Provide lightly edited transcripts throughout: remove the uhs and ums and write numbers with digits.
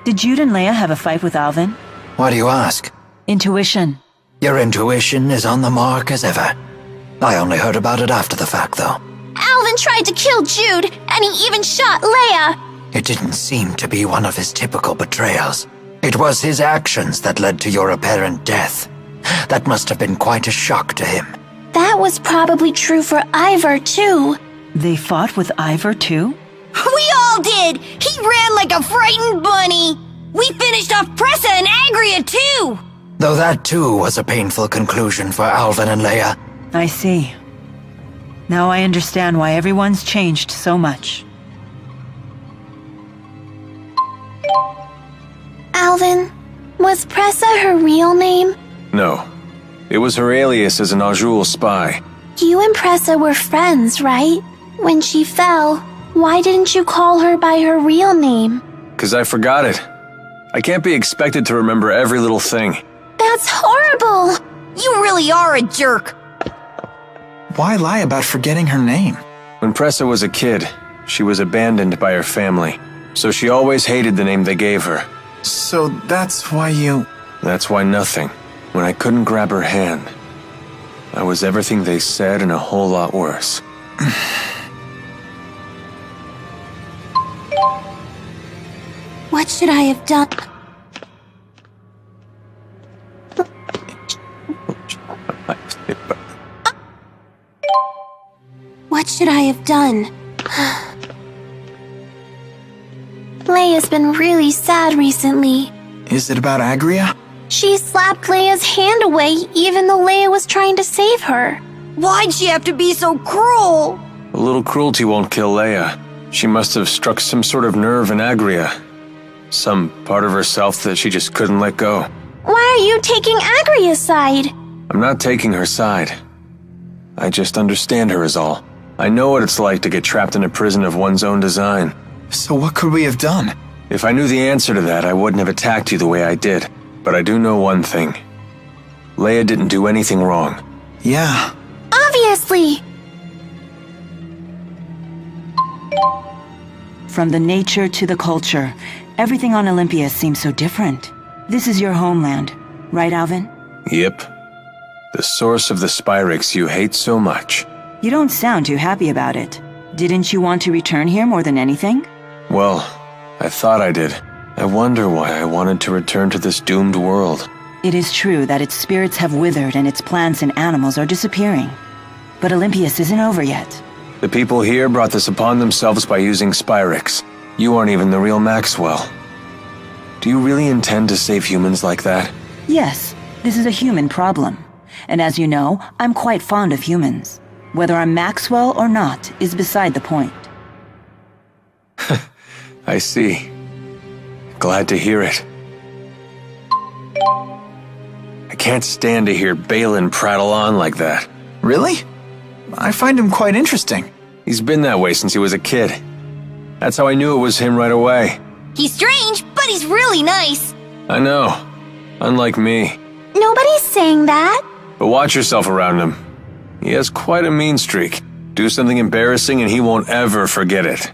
Did Jude and Leia have a fight with Alvin? Why do you ask? Intuition. Your intuition is on the mark as ever. I only heard about it after the fact, though. Alvin tried to kill Jude, and he even shot Leia. It didn't seem to be one of his typical betrayals. It was his actions that led to your apparent death. That must have been quite a shock to him. That was probably true for Ivor, too. They fought with Ivor, too? We all did! He ran like a frightened bunny! We finished off Pressa and Agria, too! Though that, too, was a painful conclusion for Alvin and Leia. I see. Now I understand why everyone's changed so much. Alvin, was Pressa her real name? No. It was her alias as an Rashugal spy. You and Pressa were friends, right? When she fell, why didn't you call her by her real name? 'Cause I forgot it. I can't be expected to remember every little thing. That's horrible! You really are a jerk! Why lie about forgetting her name? When Pressa was a kid, she was abandoned by her family, so she always hated the name they gave her. So that's why you... That's why nothing. When I couldn't grab her hand, I was everything they said and a whole lot worse. What should I have done? What should I have done? Leia's been really sad recently. Is it about Agria? She slapped Leia's hand away even though Leia was trying to save her. Why'd she have to be so cruel? A little cruelty won't kill Leia. She must have struck some sort of nerve in Agria. Some part of herself that she just couldn't let go. Why are you taking Agria's side? I'm not taking her side. I just understand her is all. I know what it's like to get trapped in a prison of one's own design. So what could we have done? If I knew the answer to that, I wouldn't have attacked you the way I did. But I do know one thing. Leia didn't do anything wrong. Yeah. Obviously. From the nature to the culture, everything on Olympia seems so different. This is your homeland, right, Alvin? Yep. The source of the Spyrix you hate so much. You don't sound too happy about it. Didn't you want to return here more than anything? Well, I thought I did. I wonder why I wanted to return to this doomed world. It is true that its spirits have withered and its plants and animals are disappearing. But Olympias isn't over yet. The people here brought this upon themselves by using Spyrix. You aren't even the real Maxwell. Do you really intend to save humans like that? Yes, this is a human problem. And as you know, I'm quite fond of humans. Whether I'm Maxwell or not is beside the point. I see. Glad to hear it. I can't stand to hear Balin prattle on like that. Really? I find him quite interesting. He's been that way since he was a kid. That's how I knew it was him right away. He's strange, but he's really nice. I know. Unlike me. Nobody's saying that. But watch yourself around him. He has quite a mean streak. Do something embarrassing and he won't ever forget it.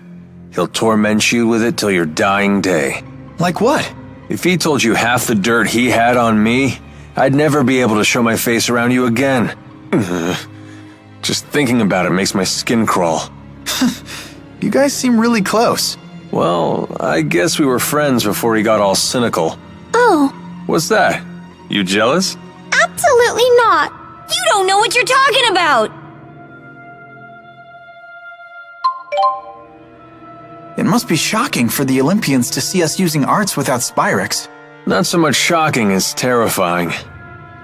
He'll torment you with it till your dying day. Like what? If he told you half the dirt he had on me, I'd never be able to show my face around you again. Just thinking about it makes my skin crawl. You guys seem really close. Well, I guess we were friends before he got all cynical. Oh, What's that? You jealous? absolutely not. You don't know what you're talking about! It must be shocking for the Olympians to see us using arts without Spyrix. Not so much shocking as terrifying.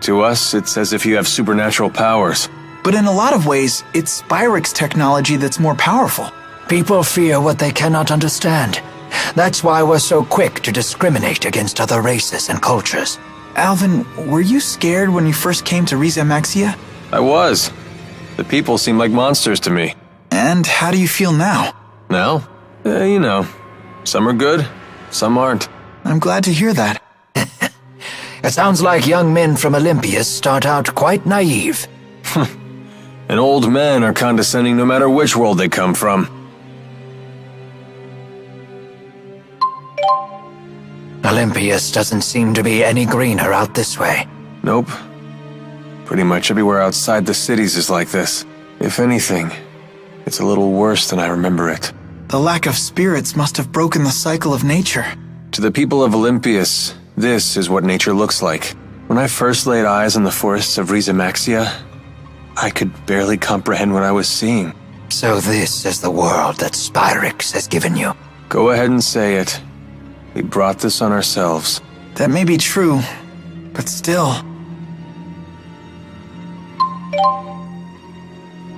To us, it's as if you have supernatural powers. But in a lot of ways, it's Spyrix technology that's more powerful. People fear what they cannot understand. That's why we're so quick to discriminate against other races and cultures. Alvin, were you scared when you first came to Rieze Maxia? I was. The people seem like monsters to me. And how do you feel now? Now? You know. Some are good, some aren't. I'm glad to hear that. It sounds like young men from Olympias start out quite naive. And old men are condescending no matter which world they come from. Olympius doesn't seem to be any greener out this way. Nope. Pretty much everywhere outside the cities is like this. If anything, it's a little worse than I remember it. The lack of spirits must have broken the cycle of nature. To the people of Olympius, this is what nature looks like. When I first laid eyes on the forests of Rieze Maxia, I could barely comprehend what I was seeing. So this is the world that Spyrix has given you. Go ahead and say it. We brought this on ourselves. That may be true, but still.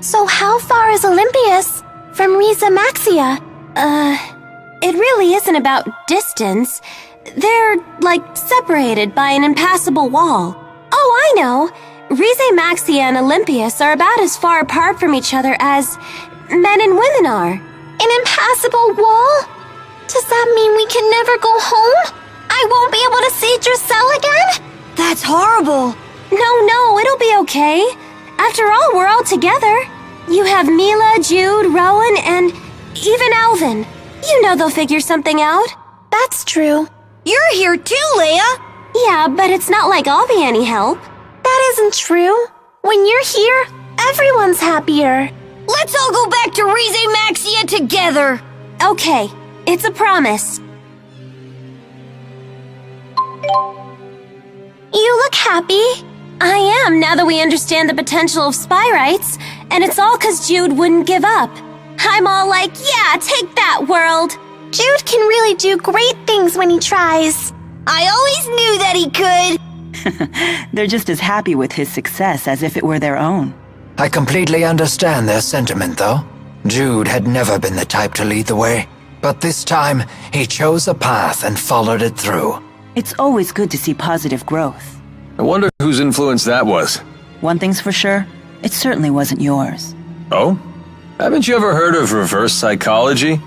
So how far is Olympius from Rieze Maxia? It really isn't about distance. They're, like, separated by an impassable wall. Oh, I know! Rieze Maxia and Olympius are about as far apart from each other as men and women are. An impassable wall? Does that mean we can never go home? I won't be able to see Drusilla again? That's horrible. No, it'll be okay. After all, we're all together. You have Milla, Jude, Rowan, and even Alvin. You know they'll figure something out. That's true. You're here too, Leia. Yeah, but it's not like I'll be any help. That isn't true. When you're here, everyone's happier. Let's all go back to Rieze Maxia together. Okay, it's a promise. You look happy. I am, now that we understand the potential of Spyrites, and it's all 'cause Jude wouldn't give up. I'm all like, yeah, take that, world. Jude can really do great things when he tries. I always knew that he could. They're just as happy with his success as if it were their own. I completely understand their sentiment, though. Jude had never been the type to lead the way. But this time, he chose a path and followed it through. It's always good to see positive growth. I wonder whose influence that was. One thing's for sure, it certainly wasn't yours. Oh? Haven't you ever heard of reverse psychology?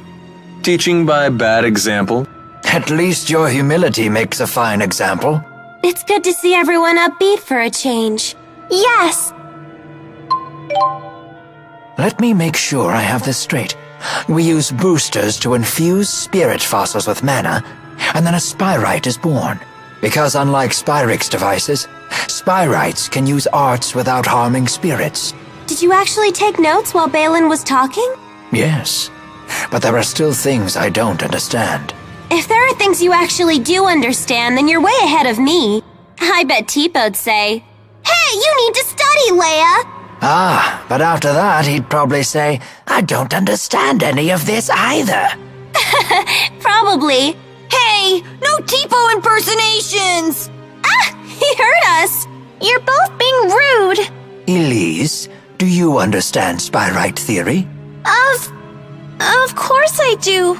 Teaching by bad example? At least your humility makes a fine example. It's good to see everyone upbeat for a change. Yes. Let me make sure I have this straight. We use boosters to infuse spirit fossils with mana, and then a Spyrite is born. Because unlike Spyrix devices, Spyrites can use arts without harming spirits. Did you actually take notes while Balin was talking? Yes, but there are still things I don't understand. If there are things you actually do understand, then you're way ahead of me. I bet Teepo'd say, "Hey, you need to study, Leia!" Ah, but after that he'd probably say, "I don't understand any of this either." Probably. Hey, no Tipo impersonations! Ah, he heard us. You're both being rude. Elise, do you understand Spyrite theory? Of course I do.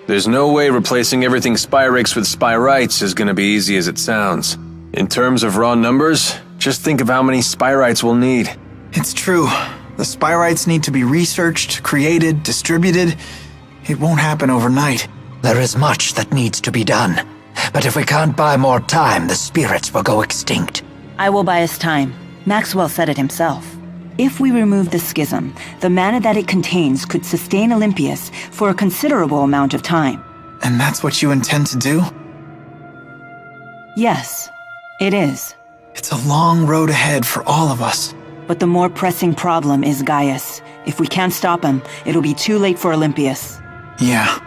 There's no way replacing everything Spyrix with Spyrites is gonna be easy as it sounds. In terms of raw numbers, just think of how many Spyrites we'll need. It's true. The Spyrites need to be researched, created, distributed. It won't happen overnight. There is much that needs to be done. But if we can't buy more time, the spirits will go extinct. I will buy us time. Maxwell said it himself. If we remove the schism, the mana that it contains could sustain Olympius for a considerable amount of time. And that's what you intend to do? Yes, it is. It's a long road ahead for all of us. But the more pressing problem is Gaius. If we can't stop him, it'll be too late for Olympius. Yeah.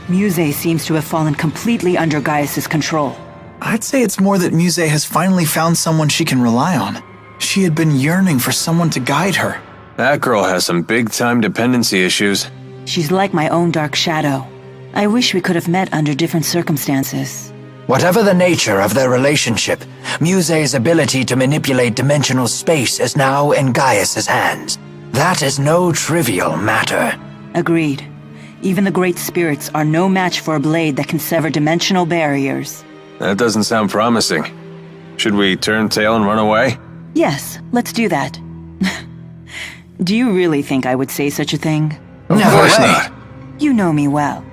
Muse seems to have fallen completely under Gaius's control. I'd say it's more that Muse has finally found someone she can rely on. She had been yearning for someone to guide her. That girl has some big-time dependency issues. She's like my own dark shadow. I wish we could have met under different circumstances. Whatever the nature of their relationship, Muse's ability to manipulate dimensional space is now in Gaius's hands. That is no trivial matter. Agreed. Even the great spirits are no match for a blade that can sever dimensional barriers. That doesn't sound promising. Should we turn tail and run away? Yes, let's do that. Do you really think I would say such a thing? Of No course way. not. You know me well.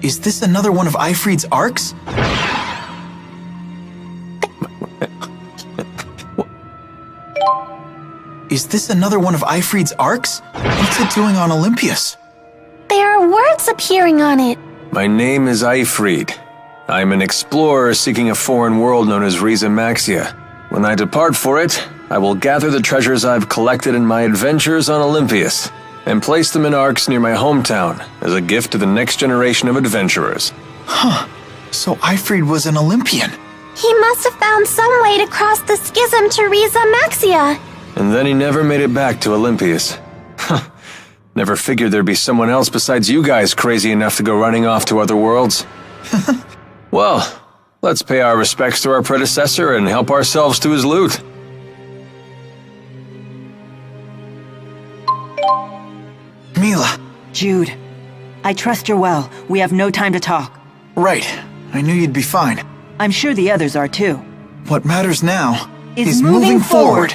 Is this another one of Ifrid's arcs? Is this another one of Ifrid's arcs? What's it doing on Olympias? There are words appearing on it. My name is Ifrid. I'm an explorer seeking a foreign world known as Rieze Maxia. When I depart for it, I will gather the treasures I've collected in my adventures on Olympias and place them in arcs near my hometown as a gift to the next generation of adventurers. So Ifrid was an Olympian. He must have found some way to cross the schism to Rieze Maxia. And then he never made it back to Olympias. Never figured there'd be someone else besides you guys crazy enough to go running off to other worlds. Well, let's pay our respects to our predecessor and help ourselves to his loot. Milla. Jude, I trust you're well. We have no time to talk. Right. I knew you'd be fine. I'm sure the others are too. What matters now Is is moving moving forward.